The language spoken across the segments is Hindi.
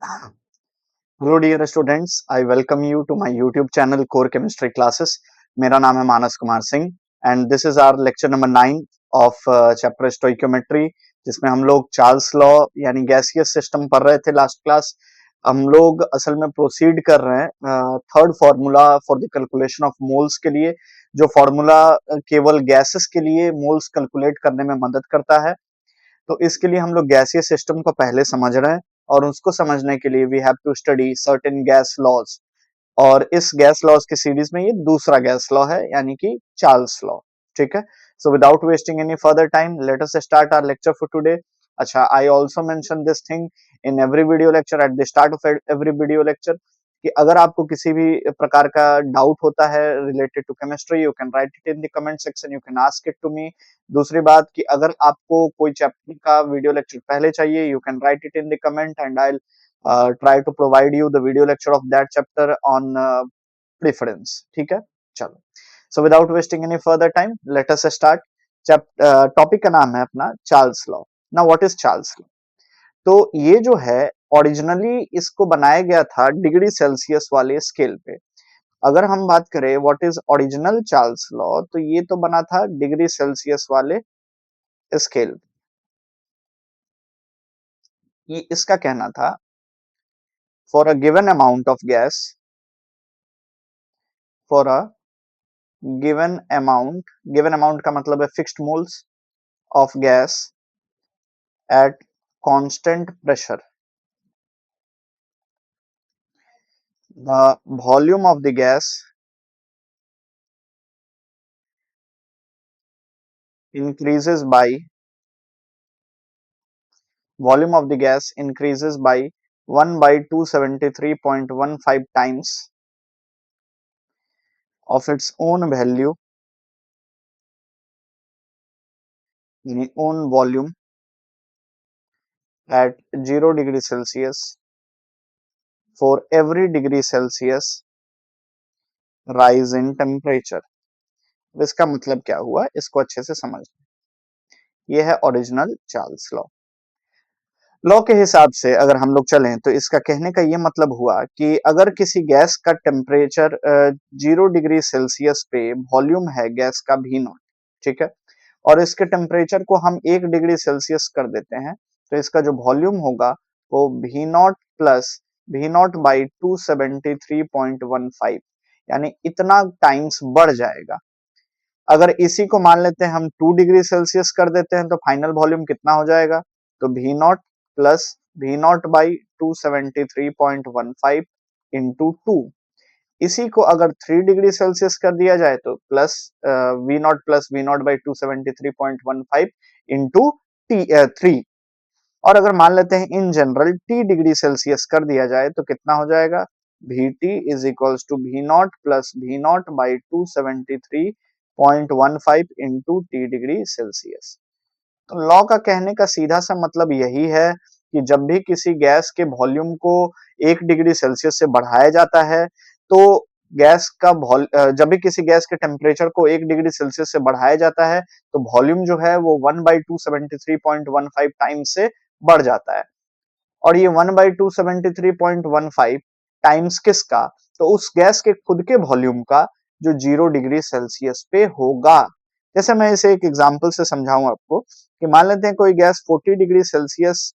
Hello dear students, I welcome you to my YouTube channel core chemistry classes. मेरा नाम है Manas Kumar Singh and this is our lecture number 9 of chapter stoichiometry, जिसमें हम लोग चार्ल्स लॉ यानी गैसियस सिस्टम पढ़ रहे थे लास्ट क्लास। हम लोग असल में प्रोसीड कर रहे हैं third formula for the calculation of moles के लिए, जो फार्मूला केवल गैसेस के लिए मोल्स कैलकुलेट करने में मदद करता है। तो इसके लिए हम लोग गैसीय सिस्टम को पहले समझ रहे हैं और उसको समझने के लिए we have to study certain gas laws. और इस गैस लॉज की सीरीज में ये दूसरा गैस लॉ है, यानी कि चार्ल्स लॉ। ठीक है, so without wasting any further time let us start our lecture for today. अच्छा, I also mention this thing in every video lecture, at the start of every video lecture, कि अगर आपको किसी भी प्रकार का डाउट होता है related to chemistry, you can write it in the comment section, you can ask it to me. दूसरी बात कि अगर आपको कोई चैप्टर का वीडियो लेक्चर पहले चाहिए, you can write it in the comment and I try to provide you the video lecture of that chapter on preference. ठीक है, चलो। So without wasting any further time, let us start. Topic का नाम है अपना Charles law. Now what is Charles law? तो ये जो है ओरिजिनली इसको बनाया गया था डिग्री सेल्सियस वाले स्केल पे। अगर हम बात करें what is original Charles law, तो ये तो बना था डिग्री सेल्सियस वाले स्केल। ये इसका कहना था for a given amount of gas, for a given amount का मतलब है fixed moles of gas at constant pressure, the volume of the gas increases by volume of the gas increases by 1 by 273.15 times of its own value, यानी own volume at 0 degree Celsius for every degree Celsius rise in temperature। इसका मतलब क्या हुआ, इसको अच्छे से समझ। ये है ओरिजिनल चार्ल्स लॉ। लॉ के हिसाब से अगर हम लोग चलें तो इसका कहने का ये मतलब हुआ कि अगर किसी गैस का टेम्परेचर 0 डिग्री सेल्सियस पे वॉल्यूम है गैस का V0, ठीक है, और इसके टेम्परेचर को हम 1 डिग्री सेल्सियस कर देते हैं, तो इसका जो वॉल्यूम होगा वो V0 प्लस V0 बाई 273.15, यानी इतना टाइम्स बढ़ जाएगा। अगर इसी को मान लेते हैं हम 2 डिग्री सेल्सियस कर देते हैं, तो फाइनल वॉल्यूम कितना हो जाएगा, तो V0 plus V0 by 273.15 into 2। इसी को अगर 3 डिग्री सेल्सियस कर दिया जाए तो plus V0 plus V0 by 273.15 into 3। और अगर मान लेते हैं in general T degree Celsius कर दिया जाए तो कितना हो जाएगा, Vt is equals to V0 plus V0 by 273.15 into T degree Celsius. तो लॉ का कहने का सीधा सा मतलब यही है कि जब भी किसी गैस के वॉल्यूम को 1 डिग्री सेल्सियस से बढ़ाया जाता है, तो जब भी किसी गैस के टेम्परेचर को 1 डिग्री सेल्सियस से बढ़ाया जाता है, तो वॉल्यूम जो है वो 1 बाई 273.15 टाइम्स से बढ़ जाता है। और ये 1 बाई 273.15 टाइम्स किसका, तो उस गैस के खुद के वॉल्यूम का जो 0 डिग्री सेल्सियस पे होगा। जैसे मैं इसे एक एग्जांपल से समझाऊं आपको, कि मान लेते हैं कोई गैस 40 डिग्री सेल्सियस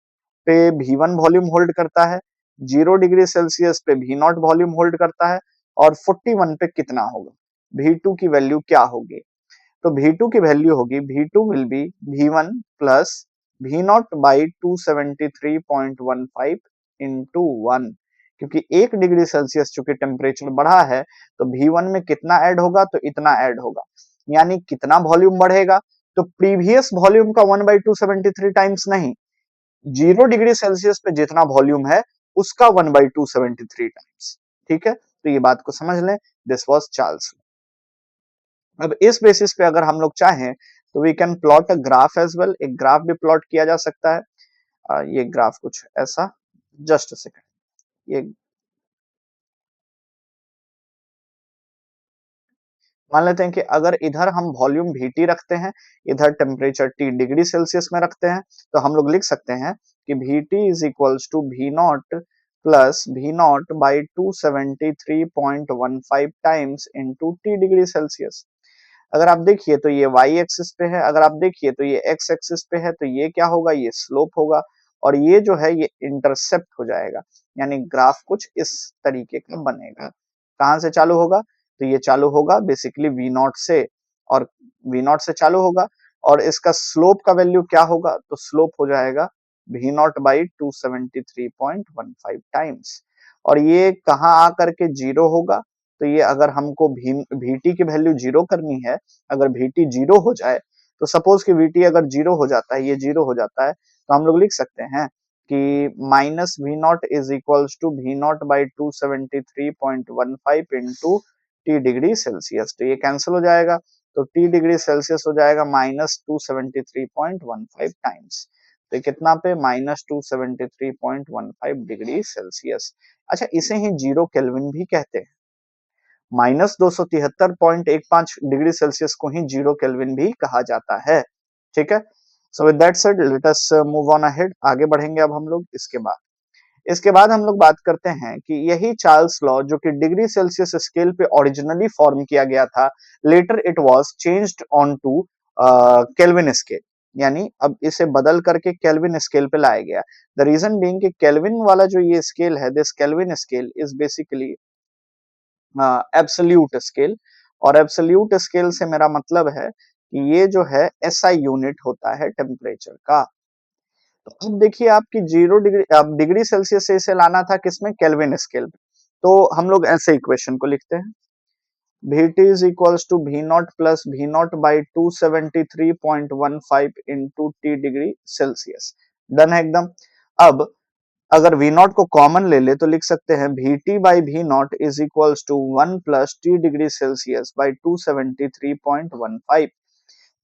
पे V1 वॉल्यूम होल्ड करता है, 0 डिग्री सेल्सियस पे V0 वॉल्यूम होल्ड करता है, और 41 पे कितना होगा, V2 की वैल्यू क्या होगी, तो V2 की वैल्यू होगी V2 will be V1 plus V0 by 273.15 into 1। क्योंकि 1 डिग्री सेल्सियस चूंकि टेम्परेचर बढ़ा है, तो V1 में कितना ऐड होगा, तो इतना ऐड होगा, यानी कितना वॉल्यूम बढ़ेगा, तो प्रीवियस वॉल्यूम का 1 बाई 273 टाइम्स नहीं, 0 डिग्री सेल्सियस पे जितना वॉल्यूम है उसका 1 बाई 273 टाइम्स। ठीक है, तो ये बात को समझ लें, दिस वाज चार्ल्स। अब इस बेसिस पे अगर हम लोग चाहें तो we can plot a graph as well, एक ग्राफ भी प्लॉट किया जा सकता है। ये ग्राफ कुछ ऐसा, जस्ट अ सेकंड, ये मान लेते हैं कि अगर इधर हम वॉल्यूम Vt रखते हैं, इधर टेम्परेचर T डिग्री सेल्सियस में रखते हैं, तो हम लोग लिख सकते हैं कि Vt is equals to V0 plus V naught by 273.15 times into T degree Celsius. अगर आप देखिए तो ये y एक्सिस पे है, अगर आप देखिए तो ये x एक्सिस पे है, तो ये क्या होगा, ये स्लोप होगा, और ये जो है ये इंटरसेप्ट हो जाएगा, यानी ग्राफ कुछ इस तरीके का बनेगा। कहां से चालू होगा, तो ये चालू होगा बेसिकली v नॉट से, और v नॉट से चालू होगा, और इसका स्लोप का वैल्यू क्या होगा, तो स्लोप हो जाएगा v नॉट बाई 273.15 टाइम्स, और ये कहाँ आकर के जीरो होगा, तो ये अगर हमको vt की वैल्यू जीरो करनी है, अगर vt जीरो हो जाए, तो सपोज कि vt अगर जीरो हो जाता है, ये जीरो हो जाता है, तो हम लोग लिख सकते हैं कि minus V naught is equals to V naught by 273.15 into T degree Celsius. तो ये कैंसिल हो जाएगा, तो टी डिग्री सेल्सियस हो जाएगा -273.15 टाइम्स। तो ये कितना पे, -273.15 डिग्री सेल्सियस। अच्छा, इसे ही जीरो केल्विन भी कहते हैं, -273.15 डिग्री सेल्सियस को ही जीरो केल्विन भी कहा जाता है। ठीक है, so with that said let us move on ahead, आगे बढ़ेंगे अब हम लोग। इसके बाद हम लोग बात करते हैं कि यही चार्ल्स लॉ जो कि डिग्री सेल्सियस स्केल पे ओरिजिनली फॉर्म किया गया था, later it was changed on to Kelvin scale, यानी अब इसे बदल करके केल्विन स्केल पे लाया गया। द रीजन बीइंग कि केल्विन वाला जो ये स्केल है, this kelvin scale is basically absolute scale, और एब्सोल्यूट स्केल से मेरा मतलब है कि ये जो है एसआई यूनिट होता है टेम्परेचर का। तो अब देखिए आपकी जीरो डिग्री, अब डिग्री सेल्सियस से इसे लाना था किसमें, केल्विन स्केल में, तो हम लोग ऐसे इक्वेशन को लिखते हैं, Vt is equals to V naught plus V naught by 273.15 into T degree Celsius. Done है एकदम। अब अगर V नॉट को कॉमन ले ले तो लिख सकते हैं Vt by V naught is equals to 1 plus T degree Celsius by 273.15।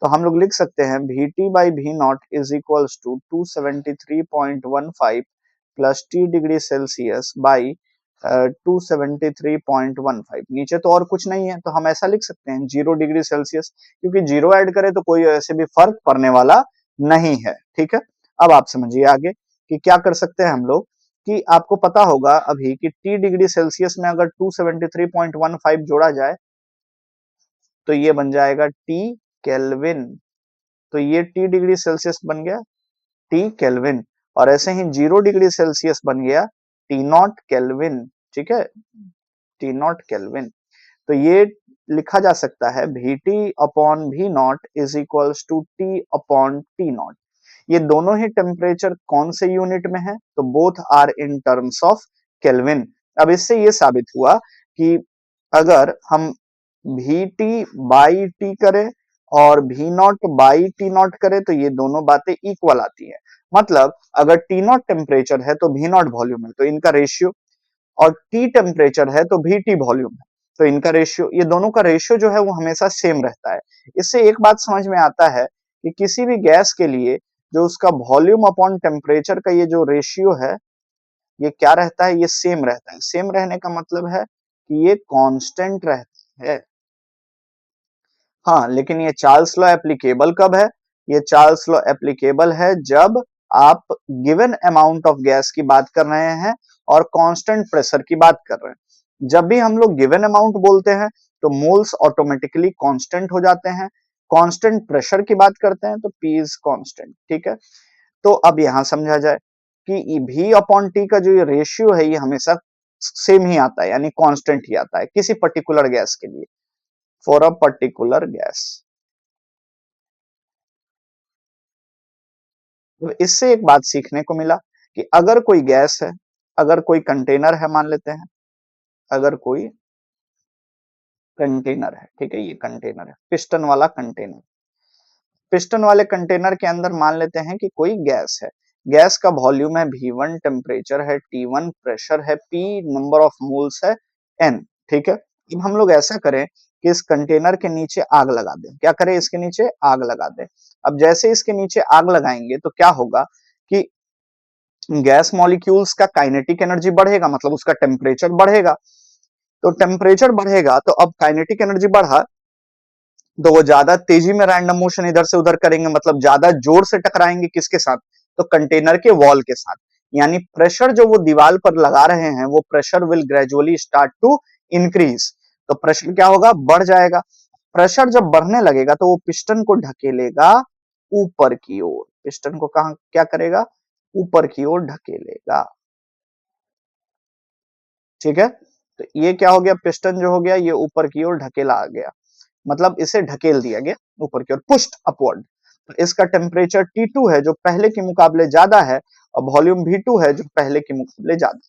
तो हम लोग लिख सकते हैं Vt by V naught is equals to 273.15 plus T degree Celsius by 273.15। नीचे तो और कुछ नहीं है, तो हम ऐसा लिख सकते हैं 0 डिग्री सेल्सियस, क्योंकि जीरो ऐड करें तो कोई ऐसे भी फर्क पड़ने वाला नहीं है। ठीक है, अब आप समझिए आगे कि क्या कर सकते हैं हम लोग, कि आपको पता होगा अभी कि टी डिग्री सेल्सियस में अगर 273.15 जोड़ा जाए तो ये बन जाएगा टी केल्विन। तो ये टी डिग्री सेल्सियस बन गया टी केल्विन, और ऐसे ही 0 डिग्री सेल्सियस बन गया टी नॉट केल्विन। ठीक है, टी नॉट केल्विन। तो ये लिखा जा सकता है Vt upon V naught is equals to T upon T naught. ये दोनों ही टेम्परेचर कौन से यूनिट में है, तो both are in terms of Kelvin. अब इससे ये साबित हुआ कि अगर हम Vt बाई टी करें और V not by T not करें तो ये दोनों बातें इक्वल आती है। मतलब अगर टी नॉट टेम्परेचर है तो V नॉट वॉल्यूम है, तो इनका रेशियो, और टी टेम्परेचर है तो Vt वॉल्यूम है, तो इनका रेशियो, ये दोनों का रेशियो जो है वो हमेशा सेम रहता है। इससे एक बात समझ में आता है कि किसी भी गैस के लिए जो उसका वॉल्यूम अपॉन टेम्परेचर का ये जो रेशियो है, ये क्या रहता है, ये सेम रहता है। सेम रहने का मतलब है कि ये कांस्टेंट रहता है। हाँ, लेकिन ये चार्ल्स लॉ एप्लीकेबल कब है, ये चार्ल्स लॉ एप्लीकेबल है जब आप गिवन अमाउंट ऑफ गैस की बात कर रहे हैं और कांस्टेंट प्रेशर की बात कर रहे हैं। जब भी हम लोग गिवन अमाउंट बोलते हैं तो मोल्स ऑटोमेटिकली कांस्टेंट हो जाते हैं, कांस्टेंट प्रेशर की बात करते हैं तो पी इज कांस्टेंट। ठीक है, तो अब यहां समझा जाए कि V अपॉन टी का जो ये रेशियो है ये हमेशा सेम ही आता है, यानी कांस्टेंट ही आता है किसी पर्टिकुलर गैस के लिए, फॉर अ पर्टिकुलर गैस। तो इससे एक बात सीखने को मिला कि अगर कोई गैस है, अगर कोई कंटेनर है, मान लेते हैं अगर कोई कंटेनर है, ठीक है, ये कंटेनर है, पिस्टन वाला कंटेनर, पिस्टन वाले कंटेनर के अंदर मान लेते हैं कि कोई गैस है, गैस का वॉल्यूम है V1, टेम्परेचर है T1, प्रेशर है P, नंबर ऑफ मोल्स है N। ठीक है, अब हम लोग ऐसा करें कि इस कंटेनर के नीचे आग लगा दें। क्या करें, इसके नीचे आग लगा दें। अब जैसे इसके नीचे आग लगाएंगे तो क्या होगा कि गैस मॉलिक्यूल्स का काइनेटिक एनर्जी बढ़ेगा, मतलब उसका टेम्परेचर बढ़ेगा। तो टेम्परेचर बढ़ेगा तो अब काइनेटिक एनर्जी बढ़ा तो वो ज्यादा तेजी में रैंडम मोशन इधर से उधर करेंगे, मतलब ज्यादा जोर से टकराएंगे किसके साथ, तो कंटेनर के वॉल के साथ। यानी प्रेशर जो वो दीवार पर लगा रहे हैं वो pressure will gradually start to increase. तो प्रेशर क्या होगा, बढ़ जाएगा। प्रेशर जब बढ़ने लगेगा तो वो पिस्टन को ढकेलेगा ऊपर की ओर, पिस्टन को कहां क्या करेगा, ऊपर की ओर ढकेलेगा। ठीक है, तो ये क्या हो गया, पिस्टन जो हो गया ये ऊपर की ओर ढकेला आ गया, मतलब इसे ढकेल दिया गया ऊपर की ओर, पुश्ड अपवर्ड। तो इसका टेम्परेचर T2 है जो पहले के मुकाबले ज्यादा है, और वॉल्यूम V2 है जो पहले के मुकाबले ज्यादा।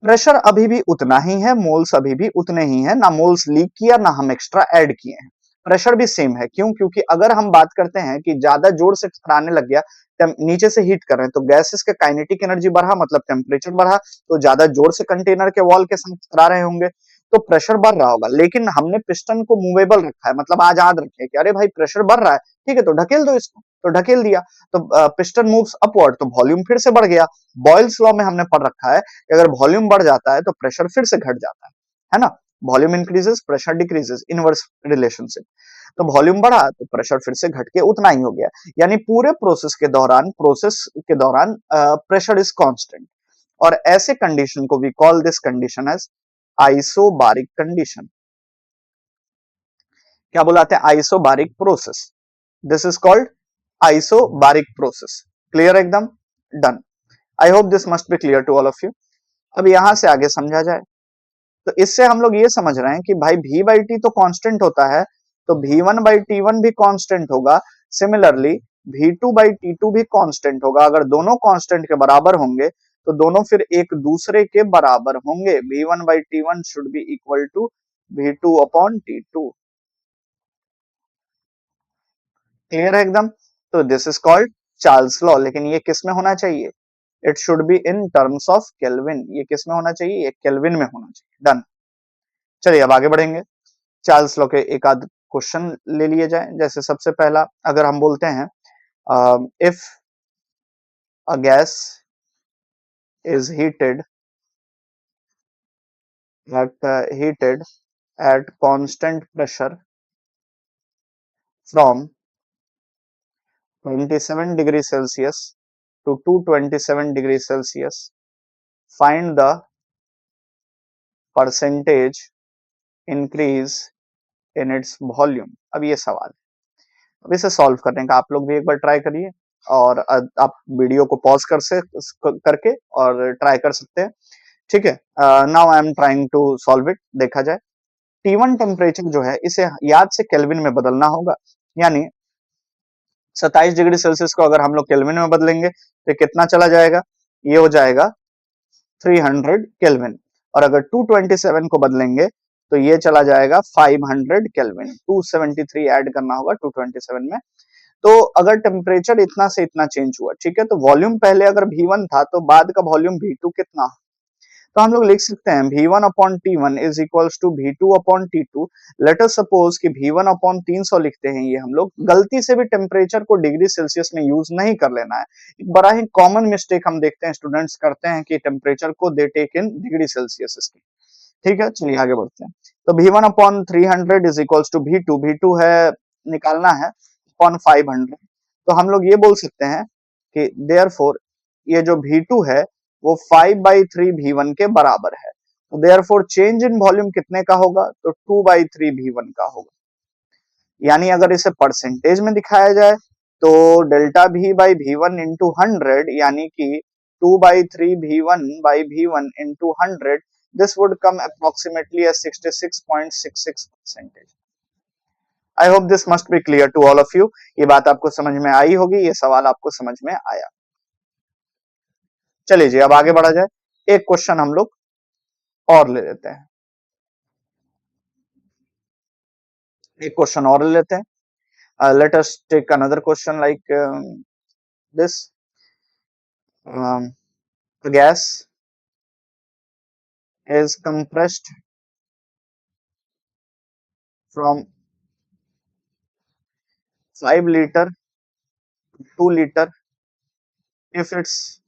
प्रेशर अभी भी उतना ही है, मोल्स अभी भी उतने ही हैं, ना मोल्स लीक किया ना हम एक्स्ट्रा ऐड किए हैं। प्रेशर भी सेम है, क्यों, क्योंकि अगर हम बात करते हैं कि ज्यादा जोर से टकराने लग गया, नीचे से हीट कर रहे हैं तो गैसेस का काइनेटिक एनर्जी बढ़ा, मतलब टेम्परेचर बढ़ा, तो ज्यादा जोर से कंटेनर के वॉल के साथ टकरा रहे होंगे तो प्रेशर बढ़ रहा होगा। लेकिन हमने पिस्टन को मूवेबल रखा है, मतलब आजाद रखे कि अरे भाई प्रेशर बढ़ रहा है, ठीक है तो ढकेल दो इसको, तो ढकेल दिया, तो पिस्टन मूव्स अपवर्ड, तो वॉल्यूम फिर से बढ़ गया। बॉयल्स लॉ में हमने पढ़ रखा है कि अगर वॉल्यूम बढ़ जाता है तो प्रेशर फिर से घट जाता है ना। Volume increases pressure decreases, inverse relationship. तो वॉल्यूम बढ़ा तो प्रेशर फिर से घट के उतना ही हो गया, यानी पूरे प्रोसेस के दौरान प्रेशर इज कांस्टेंट। और ऐसे कंडीशन को we call this condition as isobaric condition. क्या बुलाते हैं, isobaric process. This is called isobaric process. Clear एकदम, done. I hope this must be clear to all of you. अब यहां से आगे समझा जाए, तो इससे हम लोग ये समझ रहे हैं कि भाई v बाई टी तो कांस्टेंट होता है, तो v1 बाई t1 भी कांस्टेंट होगा। सिमिलरली v2 बाई t2 भी कांस्टेंट होगा। अगर दोनों कांस्टेंट के बराबर होंगे तो दोनों फिर एक दूसरे के बराबर होंगे। v1 by t1 should be equal to v2 upon t2। Clear है एकदम। तो this is called Charles law, लेकिन ये किस में होना चाहिए, it should be in terms of Kelvin. ये किस में होना चाहिए, ये केल्विन में होना चाहिए। डन। चलिए अब आगे बढ़ेंगे। चार्ल्स लॉ के एक आध क्वेश्चन ले लिए जाए। जैसे सबसे पहला अगर हम बोलते हैं if a gas is heated at constant pressure from 27 degrees Celsius to 227 degrees Celsius, find the percentage increase in its volume। अब ये सवाल, अब इसे सॉल्व करने का आप लोग भी एक बार ट्राई करिए, और आप वीडियो को पॉज करके और ट्राई कर सकते हैं। ठीक है, now I am trying to solve it. देखा जाए, T1 टेम्परेचर जो है इसे याद से केल्विन में बदलना होगा, यानी 27 डिग्री सेल्सियस को अगर हम लोग केल्विन में बदलेंगे तो कितना चला जाएगा, ये हो जाएगा 300 केल्विन। और अगर 227 को बदलेंगे तो ये चला जाएगा 500 केल्विन। 273 ऐड करना होगा 227 में। तो अगर टेम्परेचर इतना से इतना चेंज हुआ, ठीक है, तो वॉल्यूम पहले अगर V1 था तो बाद का वॉल्यूम V2 कितना, तो हम लोग लिख सकते हैं V1 upon T1 is equals to V2 upon T2। Let us suppose कि V1 अपॉन 300 लिखते हैं, ये हम लोग गलती से भी टेम्परेचर को डिग्री सेल्सियस में यूज नहीं कर लेना है। एक बड़ा ही कॉमन मिस्टेक हम देखते हैं स्टूडेंट्स करते हैं कि टेम्परेचर को दे टेक इन डिग्री सेल्सियस इसकी। ठीक है, चलिए आगे बढ़ते हैं। तो V1 upon 300 is equals to V2, V2 है निकालना है, अपॉन 500। तो हम लोग ये बोल सकते हैं कि देयरफॉर ये जो V2 है वो 5/3 V1 के बराबर है। तो देयरफॉर चेंज इन वॉल्यूम कितने का होगा, तो 2/3 V1 का होगा। यानी अगर इसे परसेंटेज में दिखाया जाए तो delta V by V1 into 100, यानी कि 2/3 V1 by V1 into 100, this would come approximately as 66.66%। I hope this must be clear to all of you. ये बात आपको समझ में आई होगी, ये सवाल आपको समझ में आया। चलिए जी अब आगे बढ़ा जाए। एक क्वेश्चन हम लोग और ले लेते हैं, एक क्वेश्चन और ले लेते हैं। Let us take another question like this. Gas is compressed from 5 liter to 2 liter if its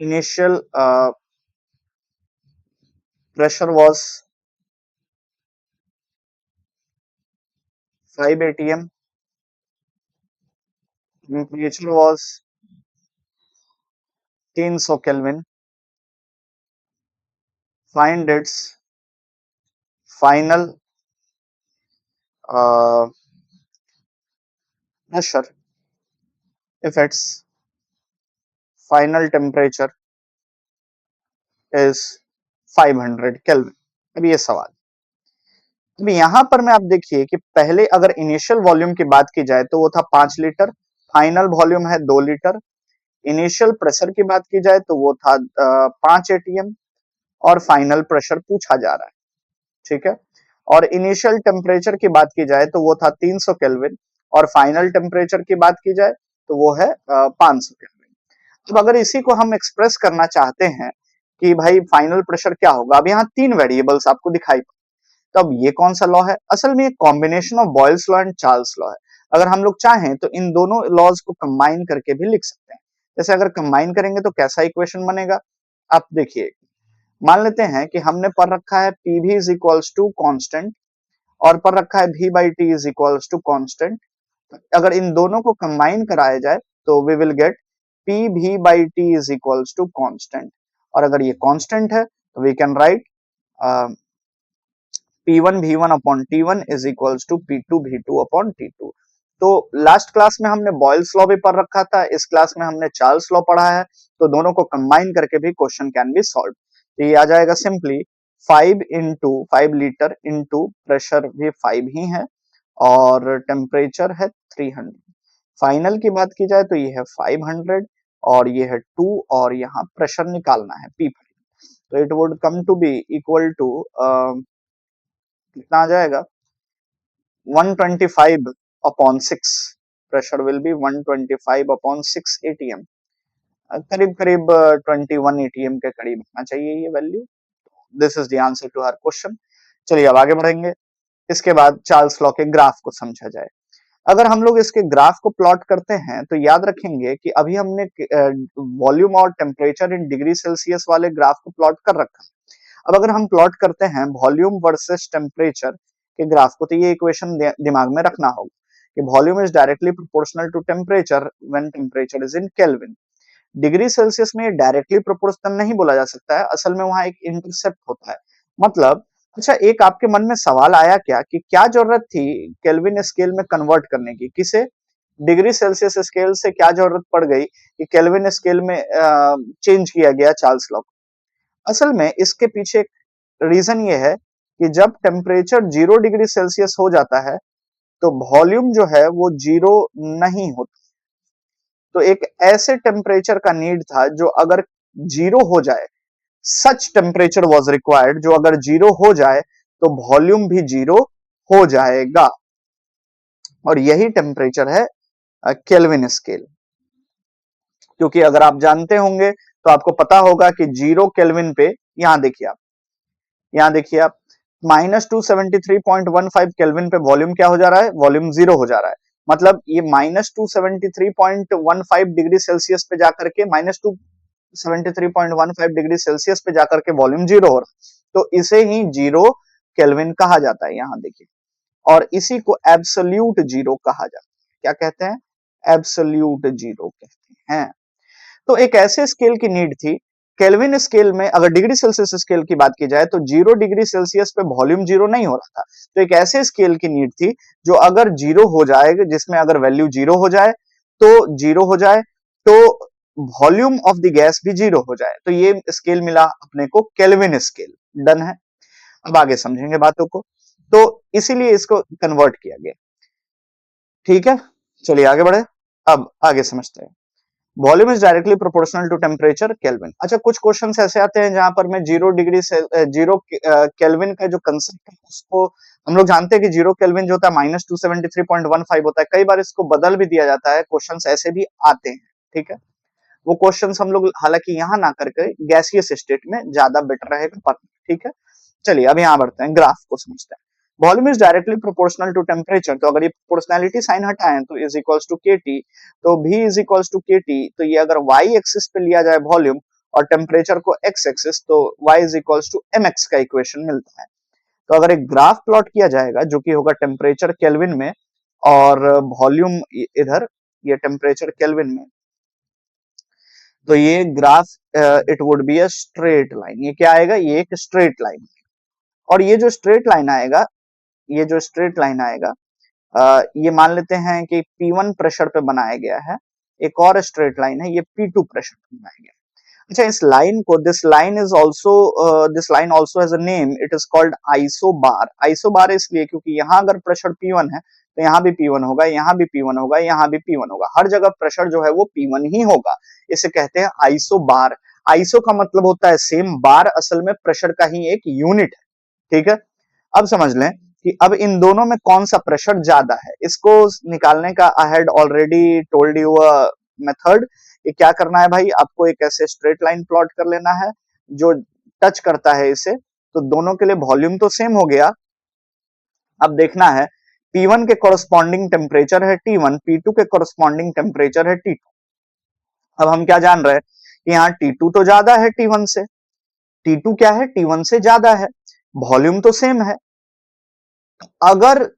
initial pressure was 5 atm, temperature was 300 kelvin, find its final pressure if its final temperature is 500 kelvin. अब ये सवाल, अब यहां पर मैं आप देखिए कि पहले अगर इनिशियल वॉल्यूम की बात की जाए तो वो था 5 लीटर, फाइनल वॉल्यूम है 2 लीटर। इनिशियल प्रेशर की बात की जाए तो वो था 5 एटीएम और फाइनल प्रेशर पूछा जा रहा है, ठीक है। और इनिशियल टेम्परेचर की बात की जाए तो वो था 300 केल्विन और फाइनल टेम्परेचर की बात की जाए तो वो है 500 केल्विन। अब अगर इसी को हम एक्सप्रेस करना चाहते हैं कि भाई फाइनल प्रेशर क्या होगा, अब यहाँ 3 वेरिएबल्स आपको दिखाई, तो अब ये कौन सा लॉ है, असल में ये combination of Boyle's law and Charles law है। अगर हम लोग चाहें तो इन दोनों लॉज को कंबाइन करके भी लिख सकते हैं। जैसे अगर कंबाइन करेंगे तो कैसा इक्वेशन बनेगा, आप देखिए, मान लेते हैं कि हमने पढ़ रखा है P V is equals to constant और पढ़ रखा है v by T is equals to constant. अगर इन दोनों को कंबाइन कराया जाए तो we will get P V by T is equals to constant, और अगर ये कॉन्स्टेंट है तो we can write P1 V1 upon T1 is equals to P2 V2 upon T2। तो लास्ट क्लास में हमने बॉयल्स लॉ भी पढ़ रखा था, इस क्लास में हमने चार्ल्स लॉ पढ़ा है, तो दोनों को कंबाइन करके भी क्वेश्चन कैन बी सॉल्व। तो ये आ जाएगा सिंपली 5 लीटर इंटू प्रेशर भी 5 ही है और टेम्परेचर है 300। फाइनल की बात की जाए तो ये है 500 और ये है 2 और यहाँ प्रेशर निकालना है P5। तो it would come to be equal to कितना आ जाएगा 125 upon 6, pressure will be 125 upon 6 atm, करीब करीब 21 एटीएम के करीब आना चाहिए ये value. This is the answer to हर क्वेश्चन। चलिए अब आगे बढ़ेंगे, इसके बाद चार्ल्स लॉ के ग्राफ को समझा जाए। अगर हम लोग इसके ग्राफ को प्लॉट करते हैं तो याद रखेंगे कि अभी हमने वॉल्यूम और टेम्परेचर इन डिग्री सेल्सियस वाले ग्राफ को प्लॉट कर रखा है। अब अगर हम प्लॉट करते हैं वॉल्यूम वर्सेस टेम्परेचर के ग्राफ को, तो ये इक्वेशन दिमाग में रखना होगा कि volume is directly proportional to temperature when temperature is in Kelvin. Degree Celsius में ये डायरेक्टली प्रोपोर्शनल नहीं बोला जा सकता है, असल में वहां एक इंटरसेप्ट होता है। मतलब अच्छा, एक आपके मन में सवाल आया क्या कि क्या जरूरत थी केल्विन स्केल में कन्वर्ट करने की, किसे, डिग्री सेल्सियस स्केल से क्या जरूरत पड़ गई कि केल्विन स्केल में चेंज किया गया चार्ल्स लॉ। असल में इसके पीछे रीजन ये है कि जब टेम्परेचर 0 डिग्री सेल्सियस हो जाता है तो वॉल्यूम जो है वो 0 नहीं होता। तो एक ऐसे टेम्परेचर का नीड था जो अगर 0 हो जाए, सच टेम्परेचर वाज रिक्वायर्ड जो अगर 0 हो जाए तो वॉल्यूम भी 0 हो जाएगा, और यही टेम्परेचर है केल्विन स्केल। क्योंकि अगर आप जानते होंगे तो आपको पता होगा कि 0 केल्विन पे, यहां देखिए आप -273.15 केल्विन पे वॉल्यूम क्या हो जा रहा है, वॉल्यूम 0 हो जा रहा है। मतलब ये -273.15 डिग्री सेल्सियस पे जाकर के -273.15 डिग्री सेल्सियस पे जाकर के वॉल्यूम 0 हो रहा है, तो इसे ही 0 केल्विन कहा जाता है। यहां देखिए, और इसी को एब्सोल्यूट 0 कहा जाता है। क्या कहते हैं, एब्सोल्यूट 0 कहते हैं। तो एक ऐसे स्केल की नीड थी, केल्विन स्केल में अगर डिग्री सेल्सियस स्केल की बात की जाए तो 0 डिग्री सेल्सियस पे वॉल्यूम 0 नहीं हो रहा था, तो एक ऐसे स्केल की नीड थी जो अगर 0 हो जाएगा, जिसमें अगर वैल्यू 0 हो जाए तो 0 हो जाए तो वॉल्यूम ऑफ द गैस भी 0 हो जाए, तो ये स्केल मिला अपने को केल्विन स्केल। डन है, अब आगे समझेंगे बातों को, तो इसीलिए इसको कन्वर्ट किया गया। ठीक है, चलिए आगे बढ़े, अब आगे समझते हैं। Volume is directly proportional to temperature Kelvin. अच्छा, कुछ क्वेश्चंस ऐसे आते हैं जहां पर मैं 0 केल्विन का जो कंसेप्ट है उसको, हम लोग जानते हैं कि 0 केल्विन जो होता है -273.15 होता है, कई बार इसको बदल भी दिया जाता है, क्वेश्चंस ऐसे भी आते हैं। ठीक है, वो क्वेश्चंस हम लोग हालांकि यहाँ ना करके गैसियस स्टेट में ज्यादा बेटर रहेगा पढ़ना। ठीक है, चलिए अब यहाँ बढ़ते हैं, ग्राफ को समझते हैं। Volume is directly proportional to temperature, तो अगर ये प्रोपोर्शनैलिटी साइन हटाएं तो is equals to K T, तो v is equals to K T, तो ये अगर y एक्सिस पे लिया जाए वॉल्यूम और टेम्परेचर को x एक्सिस, तो y is equals to mx का इक्वेशन मिलता है। तो अगर एक ग्राफ प्लॉट किया जाएगा जो कि होगा टेम्परेचर केल्विन में और वॉल्यूम इधर, ये टेम्परेचर केल्विन में, तो ये graph it would be a straight line. ये क्या आएगा, ये एक स्ट्रेट लाइन। और ये जो स्ट्रेट लाइन आएगा, ये जो स्ट्रेट लाइन आएगा, ये मान लेते हैं कि P1 प्रेशर पे बनाया गया है। एक और स्ट्रेट लाइन है, ये P2 प्रेशर पे बनाया गया है। अच्छा, इस लाइन को, this line also has a name, it is called isobar. Isobar इसलिए क्योंकि यहाँ अगर प्रेशर P1 है तो यहाँ भी P1 होगा, यहाँ भी P1 होगा, यहाँ भी P1 होगा, हर जगह प्रेशर जो है वो P1 ही होगा। इसे कहते हैं आइसोबार। आइसो का मतलब होता है सेम, बार असल में प्रेशर का ही एक यूनिट है। ठीक है, अब समझ लें कि अब इन दोनों में कौन सा प्रेशर ज्यादा है। इसको निकालने का I had already told you a method. ये क्या करना है भाई, आपको एक ऐसे स्ट्रेट लाइन प्लॉट कर लेना है जो टच करता है इसे, तो दोनों के लिए वॉल्यूम तो सेम हो गया। अब देखना है P1 के कॉरस्पॉन्डिंग टेम्परेचर है T1, P2 के कॉरस्पॉन्डिंग टेम्परेचर है T2। अब हम क्या जान रहे हैं कि यहाँ T2 तो ज्यादा है T1 से, T2 क्या है, T1 से ज्यादा है, वॉल्यूम तो सेम है। अगर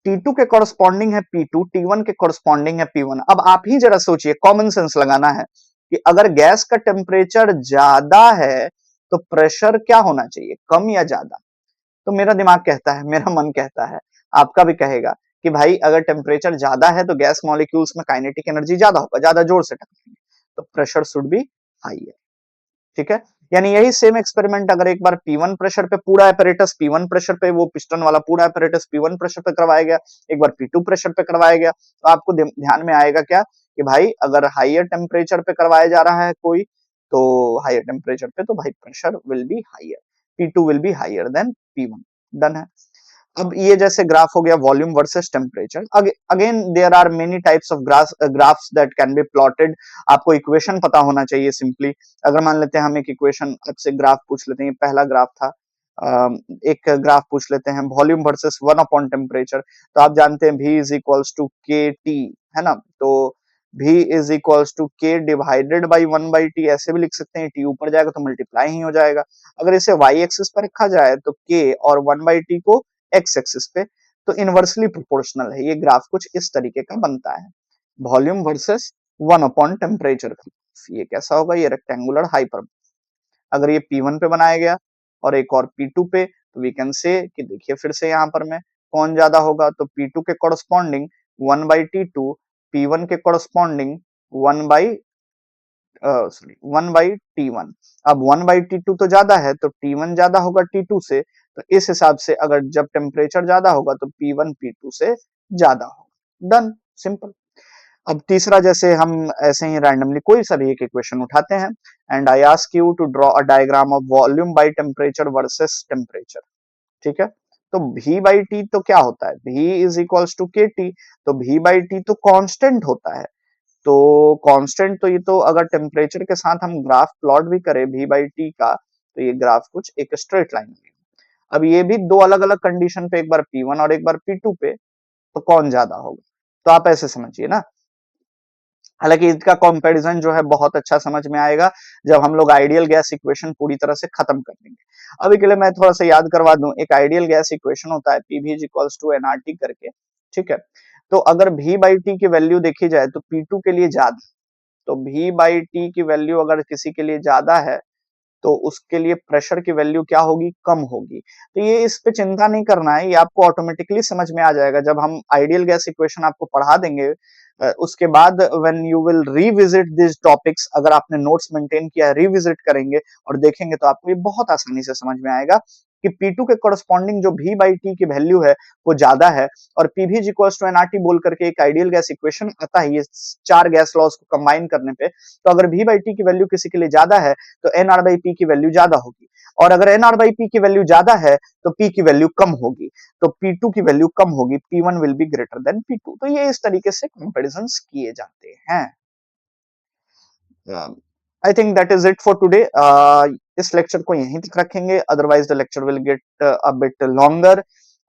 T2 के कॉरस्पॉन्डिंग है P2, T1 के कॉरस्पॉन्डिंग है P1, अब आप ही जरा सोचिए, कॉमन सेंस लगाना है कि अगर गैस का टेम्परेचर ज्यादा है तो प्रेशर क्या होना चाहिए, कम या ज्यादा। तो मेरा दिमाग कहता है, मेरा मन कहता है, आपका भी कहेगा कि भाई अगर टेम्परेचर ज्यादा है तो गैस मॉलिक्यूल्स में काइनेटिक एनर्जी ज्यादा होगा, ज्यादा जोर से टकराएंगे, तो प्रेशर शुड बी हाई। ठीक है, यानी यही सेम एक्सपेरिमेंट अगर एक बार P1 प्रेशर पे, पूरा एपरेटस P1 प्रेशर पे, वो पिस्टन वाला पूरा एपरेटस P1 प्रेशर पे करवाया गया, एक बार P2 प्रेशर पे करवाया गया, तो आपको ध्यान में आएगा क्या कि भाई अगर हायर टेम्परेचर पे करवाया जा रहा है कोई, तो हायर टेम्परेचर पे तो भाई pressure will be higher, P2 will be higher than P1। Done है। अब ये जैसे ग्राफ हो गया volume versus temperature. Again there are many types of graphs that can be plotted. आपको इक्वेशन पता होना चाहिए सिंपली। अगर मान लेते हैं हम एक इक्वेशन, आपसे ग्राफ पूछ लेते हैं, पहला ग्राफ था, एक ग्राफ पूछ लेते हैं वॉल्यूम वर्सेस 1 अपॉन टेम्परेचर। तो आप जानते हैं V is equals to K T, है ना, तो V इज इक्वल्स टू के डिवाइडेड बाई 1/T, ऐसे भी लिख सकते हैं, T ऊपर जाएगा तो मल्टीप्लाई ही हो जाएगा। अगर इसे y एक्सिस पर रखा जाए तो K और 1/T को x एक्सिस पे, तो इनवर्सली प्रोपोर्शनल है। ये ग्राफ कुछ इस तरीके का बनता है, वॉल्यूम वर्सेस 1 अपॉन टेम्परेचर का। ये कैसा होगा, ये रेक्टेंगुलर हाइपर। अगर ये P1 पे बनाया गया और एक और P2 पे, तो वी कैन से कि देखिए फिर से यहाँ पर में कौन ज्यादा होगा, तो P2 के कॉरस्पॉन्डिंग 1/T2, P1 के कॉरस्पॉन्डिंग 1/T1। अब 1/T2 तो ज्यादा है, तो T1 ज्यादा होगा T2 से, तो इस हिसाब से अगर जब टेम्परेचर ज्यादा होगा तो P1 P2 से ज्यादा होगा। Done, simple. अब तीसरा, जैसे हम ऐसे ही रैंडमली कोई सा भी एक इक्वेशन उठाते हैं, and I ask you to draw a diagram of volume by temperature versus temperature. ठीक है, तो V बाई टी तो क्या होता है, V is equals to K T, तो V बाई टी तो कांस्टेंट होता है। तो कांस्टेंट, तो ये तो अगर टेम्परेचर के साथ हम ग्राफ प्लॉट भी करें V/T का, तो ये ग्राफ कुछ एक स्ट्रेट लाइन है। अब ये भी दो अलग अलग कंडीशन पे, एक बार P1 और एक बार P2 पे, तो कौन ज्यादा होगा, तो आप ऐसे समझिए ना। हालांकि इसका कंपैरिजन जो है बहुत अच्छा समझ में आएगा जब हम लोग आइडियल गैस इक्वेशन पूरी तरह से खत्म कर देंगे। अभी के लिए मैं थोड़ा सा याद करवा दूं, एक आइडियल गैस इक्वेशन होता है PV is equals to nRT करके। ठीक है, तो अगर V/T की वैल्यू देखी जाए तो P2 के लिए ज्यादा, तो V/T की वैल्यू अगर किसी के लिए ज्यादा है तो उसके लिए प्रेशर की वैल्यू क्या होगी, कम होगी। तो ये इस पे चिंता नहीं करना है, ये आपको ऑटोमेटिकली समझ में आ जाएगा जब हम आइडियल गैस इक्वेशन आपको पढ़ा देंगे। उसके बाद when you will revisit this topics, अगर आपने नोट्स मेंटेन किया, रिविजिट करेंगे और देखेंगे तो आपको ये बहुत आसानी से समझ में आएगा कि P2 के कॉरस्पॉन्डिंग जो V/T की वैल्यू है वो ज्यादा है, और PV is equals to nRT बोल करके एक आइडियल गैस इक्वेशन आता है, ये चार गैस लॉज को कंबाइन करने पे। तो अगर V/T की वैल्यू किसी के लिए ज्यादा है तो nR/P की वैल्यू ज्यादा होगी, और अगर nR/P की वैल्यू ज्यादा है तो P की वैल्यू कम होगी, तो P2 की वैल्यू कम होगी, P1 will be greater than P2। तो ये इस तरीके से कंपैरिजंस किए जाते हैं। I think that is it for today. इस लेक्चर को यहीं तक रखेंगे, otherwise the lecture will get a bit longer.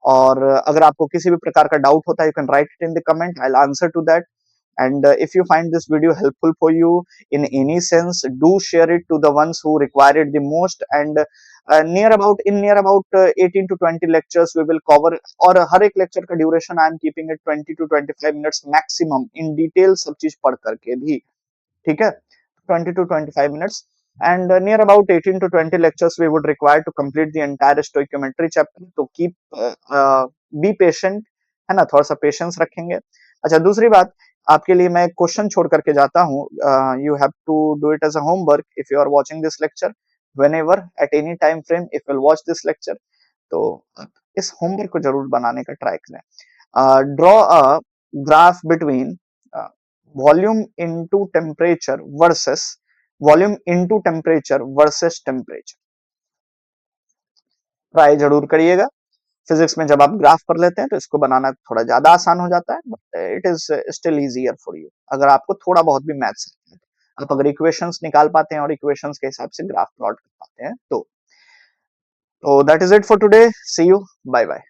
और अगर आपको किसी भी प्रकार का डाउट होता है, you can write it in the comment, I will answer to that. And if you find this video helpful for you in any sense, do share it to the ones who require it the most, and near about 18 to 20 lectures we will cover, और हर एक लेक्चर का duration I am keeping it 20 to 25 minutes maximum, in detail सब चीज पढ़ करके भी, ठीक है, 20 to 25 minutes, and near about 18 to 20 lectures we would require to complete the entire stoichiometry chapter, तो keep be patient, है ना, थोड़ा सा पेशेंस रखेंगे। अच्छा, दूसरी बात, आपके लिए मैं क्वेश्चन छोड़ करके जाता हूँ, you have to do it as a homework if you are watching this lecture, whenever at any time frame if you'll watch this lecture, तो इस होमवर्क को जरूर बनाने का ट्राई करें। Draw a graph between volume into temperature versus volume into temperature versus temperature, try जरूर करिएगा। फिजिक्स में जब आप ग्राफ कर लेते हैं तो इसको बनाना थोड़ा ज्यादा आसान हो जाता है, but it is still easier for you अगर आपको थोड़ा बहुत भी मैथ्स, आप अगर इक्वेशंस निकाल पाते हैं और इक्वेशंस के हिसाब से ग्राफ प्लॉट कर पाते हैं तो that is it for today, see you, bye bye.